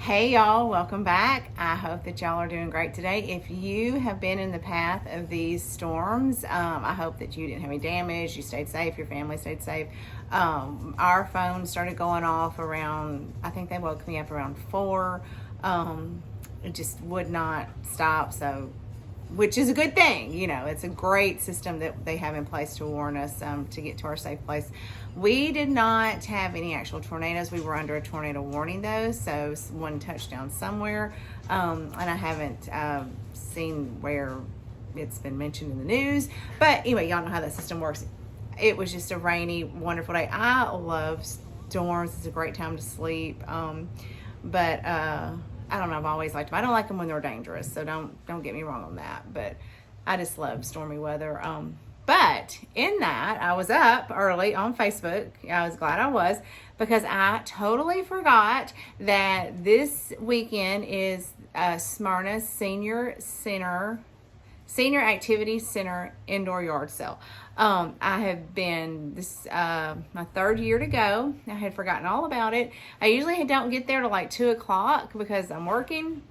Hey y'all, welcome back. I hope that y'all are doing great today. If you have been in the path of these storms, I hope that you didn't have any damage, you stayed safe, your family stayed safe. Our phone started going off around, I think they woke me up around 4. It just would not stop, so which is a good thing. It's a great system that they have in place to warn us to get to our safe place. We did not have any actual tornadoes. We were under a tornado warning though, so one touched down somewhere, and I haven't seen where it's been mentioned in the news. But anyway, y'all know how that system works. It was just a rainy, wonderful day. I love storms. It's a great time to sleep. But I don't know. I've always liked them. I don't like them when they're dangerous, so don't get me wrong on that. But I just love stormy weather. But in that, I was up early on Facebook. I was glad I was, because I totally forgot that this weekend is Smyrna Senior Activity Center indoor yard sale. I have been my third year to go. I had forgotten all about it. I usually don't get there till like 2 o'clock because I'm working,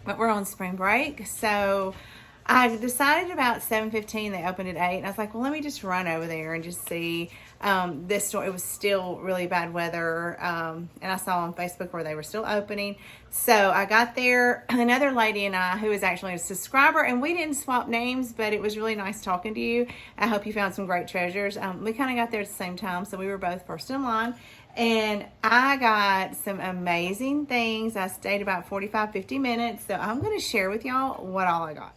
but we're on spring break. So I decided about 7:15. They opened at 8, and I was like, well, let me just run over there and just see. This store, it was still really bad weather, and I saw on Facebook where they were still opening. So I got there, another lady and I, who is actually a subscriber, and we didn't swap names, but it was really nice talking to you. I hope you found some great treasures. We kind of got there at the same time, so we were both first in line, and I got some amazing things. I stayed about 45-50 minutes, so I'm going to share with y'all what all I got.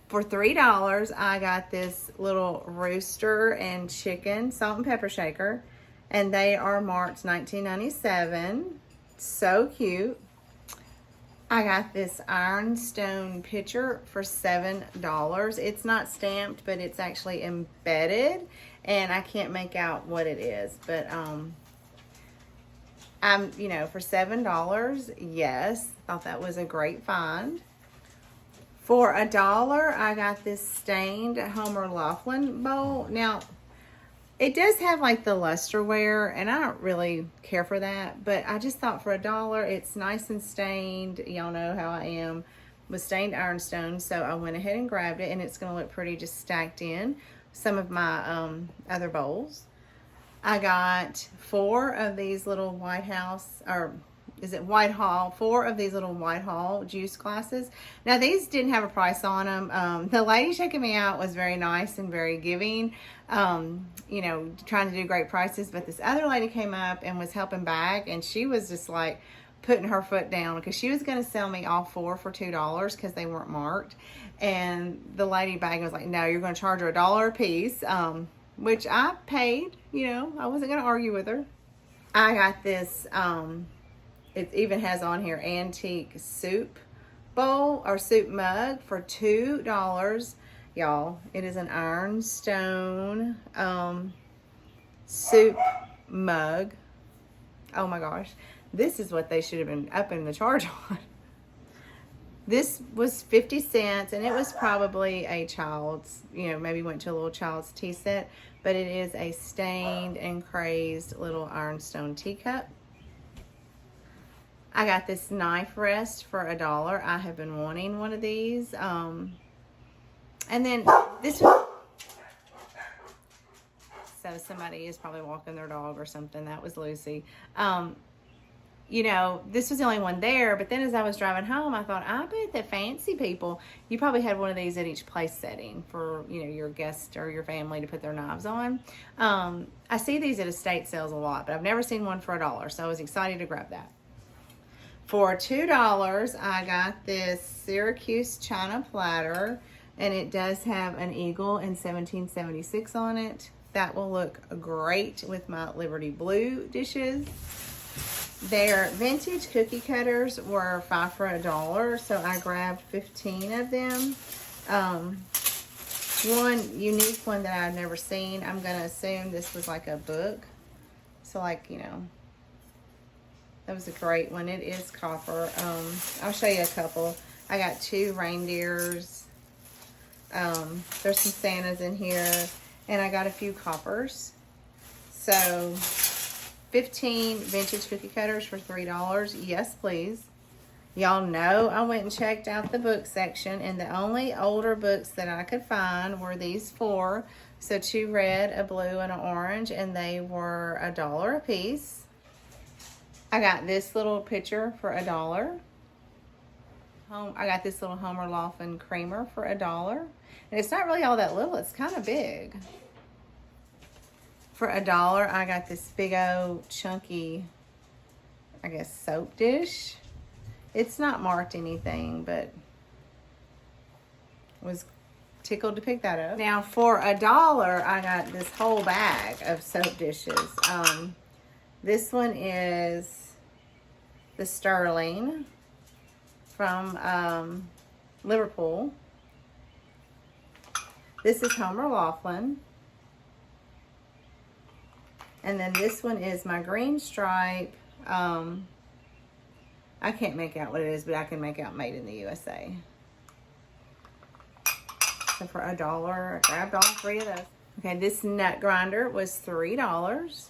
For $3, I got this little rooster and chicken salt and pepper shaker, and they are marked 1997. So cute. I got this ironstone pitcher for $7. It's not stamped, but it's actually embedded, and I can't make out what it is. But for $7, yes, thought that was a great find. For $1, I got this stained Homer Laughlin bowl. Now, it does have like the lusterware, and I don't really care for that, but I just thought for $1, it's nice and stained. Y'all know how I am with stained ironstone, so I went ahead and grabbed it, and it's going to look pretty just stacked in some of my other bowls. I got 4 of these little Whitehall, 4 of these little Whitehall juice glasses. Now, these didn't have a price on them. The lady checking me out was very nice and very giving, trying to do great prices. But this other lady came up and was helping bag, and she was just like putting her foot down because she was going to sell me all 4 for $2 because they weren't marked. And the lady bagging was like, no, you're going to charge her $1 a piece, which I paid. I wasn't going to argue with her. I got this... it even has on here antique soup bowl or soup mug for $2. Y'all, it is an ironstone soup mug. Oh my gosh. This is what they should have been upping the charge on. This was 50 cents, and it was probably a child's, maybe went to a little child's tea set, but it is a stained and crazed little ironstone teacup. I got this knife rest for $1. I have been wanting one of these. And then this was... So somebody is probably walking their dog or something. That was Lucy. This was the only one there. But then as I was driving home, I thought, I bet that fancy people, you probably had one of these at each place setting for, your guest or your family to put their knives on. I see these at estate sales a lot, but I've never seen one for $1. So I was excited to grab that. For $2, I got this Syracuse china platter, and it does have an eagle in 1776 on it. That will look great with my Liberty Blue dishes. Their vintage cookie cutters were 5 for $1, so I grabbed 15 of them. One unique one that I've never seen. I'm going to assume this was like a book. So that was a great one. It is copper. I'll show you a couple. I got 2 reindeers. There's some Santas in here. And I got a few coppers. So 15 vintage cookie cutters for $3. Yes, please. Y'all know I went and checked out the book section, and the only older books that I could find were these four. So 2 red, a blue, and an orange, and they were $1 a piece. I got this little pitcher for $1. I got this little Homer Laughlin creamer for $1. And it's not really all that little, it's kind of big. For $1, I got this big old chunky, I guess, soap dish. It's not marked anything, but was tickled to pick that up. Now for $1, I got this whole bag of soap dishes. This one is the Sterling from Liverpool. This is Homer Laughlin. And then this one is my green stripe. I can't make out what it is, but I can make out made in the USA. So for $1, I grabbed all 3 of those. Okay, this nut grinder was $3.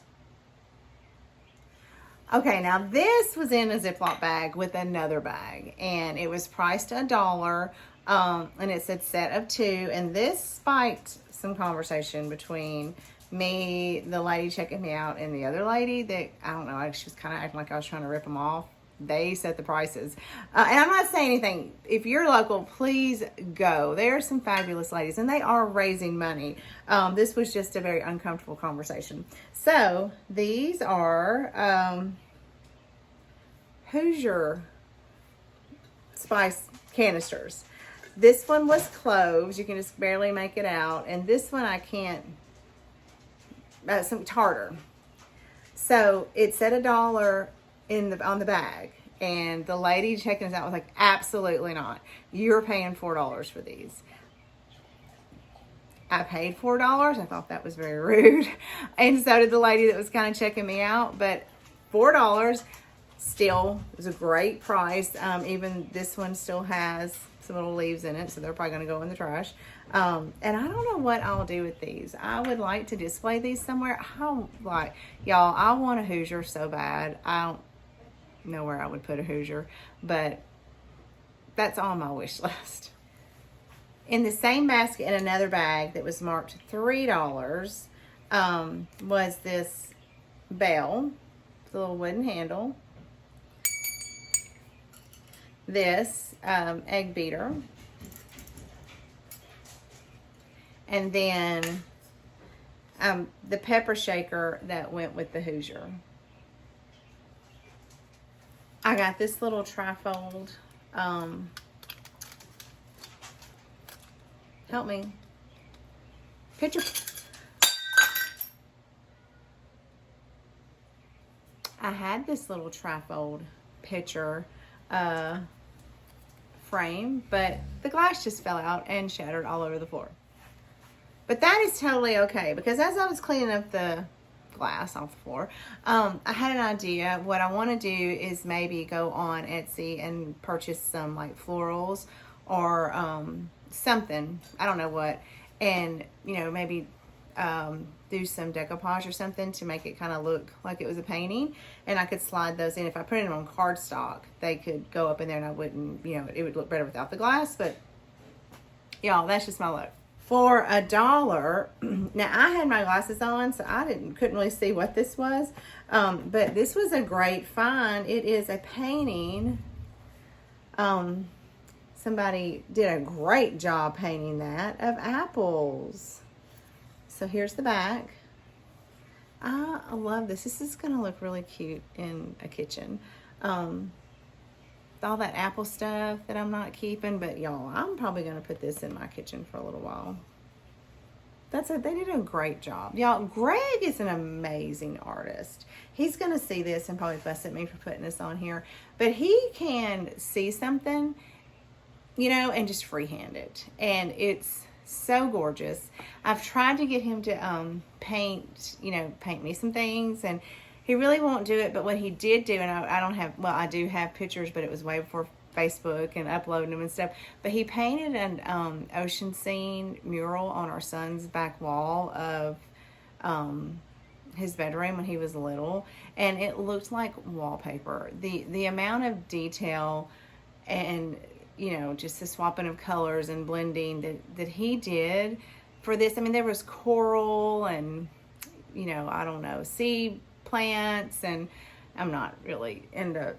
Okay, now this was in a Ziploc bag with another bag, and it was priced $1, and it said set of 2, and this spiked some conversation between me, the lady checking me out, and the other lady that, I don't know, she was kind of acting like I was trying to rip them off. They set the prices. And I'm not saying anything. If you're local, please go. There are some fabulous ladies, and they are raising money. This was just a very uncomfortable conversation. So these are Hoosier spice canisters. This one was cloves. You can just barely make it out. And this one I can't, some tartar. So it said $1 on the bag, and the lady checking us out was like, absolutely not. You're paying $4 for these. I paid $4. I thought that was very rude. And so did the lady that was kind of checking me out. But $4 still was a great price. Even this one still has some little leaves in it, so they're probably going to go in the trash. And I don't know what I'll do with these. I would like to display these somewhere. Y'all, I want a Hoosier so bad. I don't know where I would put a Hoosier, but that's on my wish list. In the same basket, in another bag that was marked $3, was this bell, the little wooden handle. This egg beater. And then the pepper shaker that went with the Hoosier. I got this little trifold. Help me. Picture. I had this little trifold pitcher frame, but the glass just fell out and shattered all over the floor. But that is totally okay, because as I was cleaning up the glass off the floor, I had an idea. What I want to do is maybe go on Etsy and purchase some like florals or something, I don't know what, and maybe do some decoupage or something to make it kind of look like it was a painting, and I could slide those in. If I put them on cardstock, they could go up in there, and I wouldn't, it would look better without the glass. But y'all, that's just my look. For $1, now I had my glasses on, so I couldn't really see what this was, but this was a great find. It is a painting. Somebody did a great job painting that, of apples. So here's the back. I love this. This is going to look really cute in a kitchen. All that apple stuff that I'm not keeping, but y'all, I'm probably going to put this in my kitchen for a little while. They did a great job. Y'all, Greg is an amazing artist. He's going to see this and probably fuss at me for putting this on here, but he can see something, and just freehand it. And it's so gorgeous. I've tried to get him to paint me some things, and he really won't do it. But what he did do, and I do have pictures, but it was way before Facebook and uploading them and stuff. But he painted an ocean scene mural on our son's back wall of his bedroom when he was little, and it looked like wallpaper. The amount of detail and, you know, just the swapping of colors and blending that he did for this. I mean, there was coral and, you know, I don't know, sea plants, and I'm not really into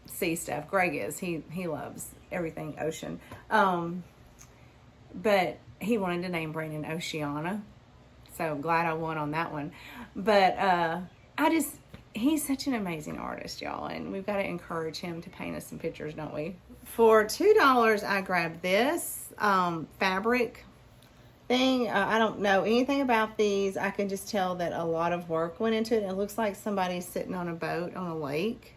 sea stuff. Greg is. He loves everything ocean. But he wanted to name Brandon Oceana. So glad I won on that one. But he's such an amazing artist, y'all. And we've got to encourage him to paint us some pictures, don't we? For $2, I grabbed this fabric thing. I don't know anything about these. I can just tell that a lot of work went into it. It looks like somebody's sitting on a boat on a lake.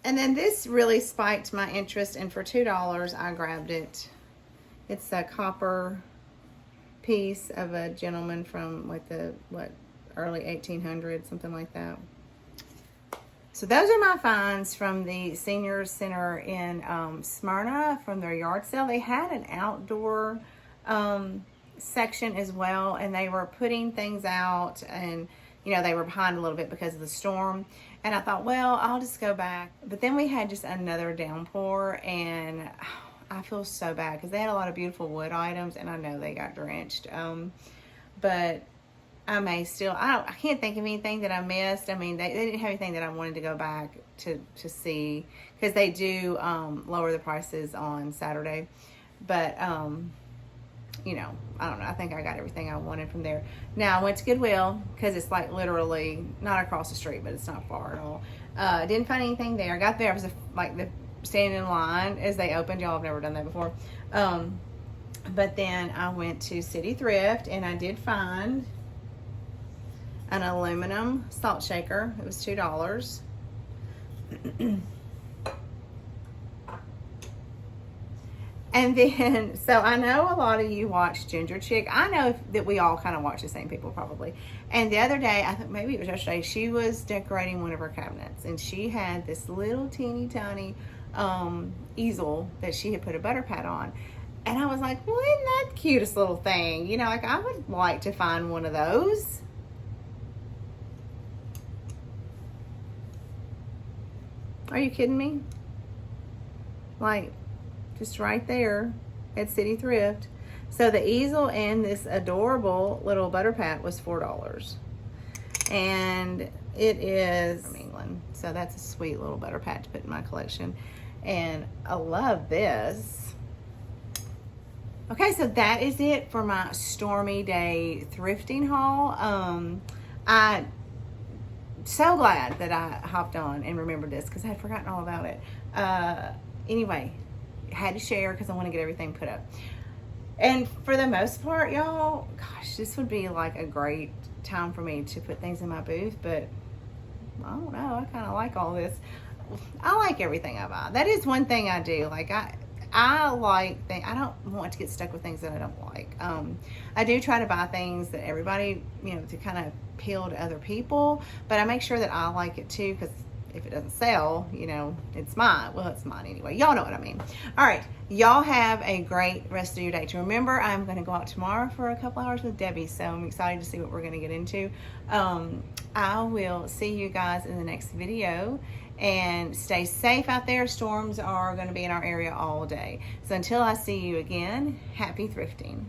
And then this really spiked my interest, and for $2, I grabbed it. It's a copper piece of a gentleman from like the, early 1800s, something like that. So those are my finds from the Senior Center in Smyrna from their yard sale. They had an outdoor section as well, and they were putting things out, and you know, they were behind a little bit because of the storm. And I thought, well, I'll just go back. But then we had just another downpour, and I feel so bad because they had a lot of beautiful wood items, and I know they got drenched. But I may still, I can't think of anything that I missed. I mean, they didn't have anything that I wanted to go back to see, because they do lower the prices on Saturday. But, you know, I don't know. I think I got everything I wanted from there. Now, I went to Goodwill because it's like literally not across the street, but it's not far at all. Didn't find anything there. I got there. I was like standing in line as they opened. Y'all have never done that before. But then I went to City Thrift, and I did find an aluminum salt shaker. It was $2. And then, so I know a lot of you watch Ginger Chick. I know that we all kind of watch the same people probably. And the other day, I think maybe it was yesterday, she was decorating one of her cabinets, and she had this little teeny tiny easel that she had put a butter pad on. And I was like, well, isn't that the cutest little thing? You know, like I would like to find one of those. Are you kidding me? Like, just right there at City Thrift. So the easel and this adorable little butter pat was $4. And it is from England. So that's a sweet little butter pat to put in my collection. And I love this. Okay, so that is it for my stormy day thrifting haul. I'm so glad that I hopped on and remembered this because I had forgotten all about it. Anyway, had to share because I want to get everything put up. And for the most part, y'all, gosh, this would be like a great time for me to put things in my booth, but I don't know. I kind of like all this. I like everything I buy. That is one thing I do. Like I like things. I don't want to get stuck with things that I don't like. I do try to buy things that everybody, you know, to kind of appeal to other people, but I make sure that I like it too, because if it doesn't sell, you know, it's mine. Well, it's mine anyway. Y'all know what I mean. All right. Y'all have a great rest of your day. To remember, I'm going to go out tomorrow for a couple hours with Debbie, so I'm excited to see what we're going to get into. I will see you guys in the next video, and stay safe out there. Storms are going to be in our area all day. So until I see you again, happy thrifting.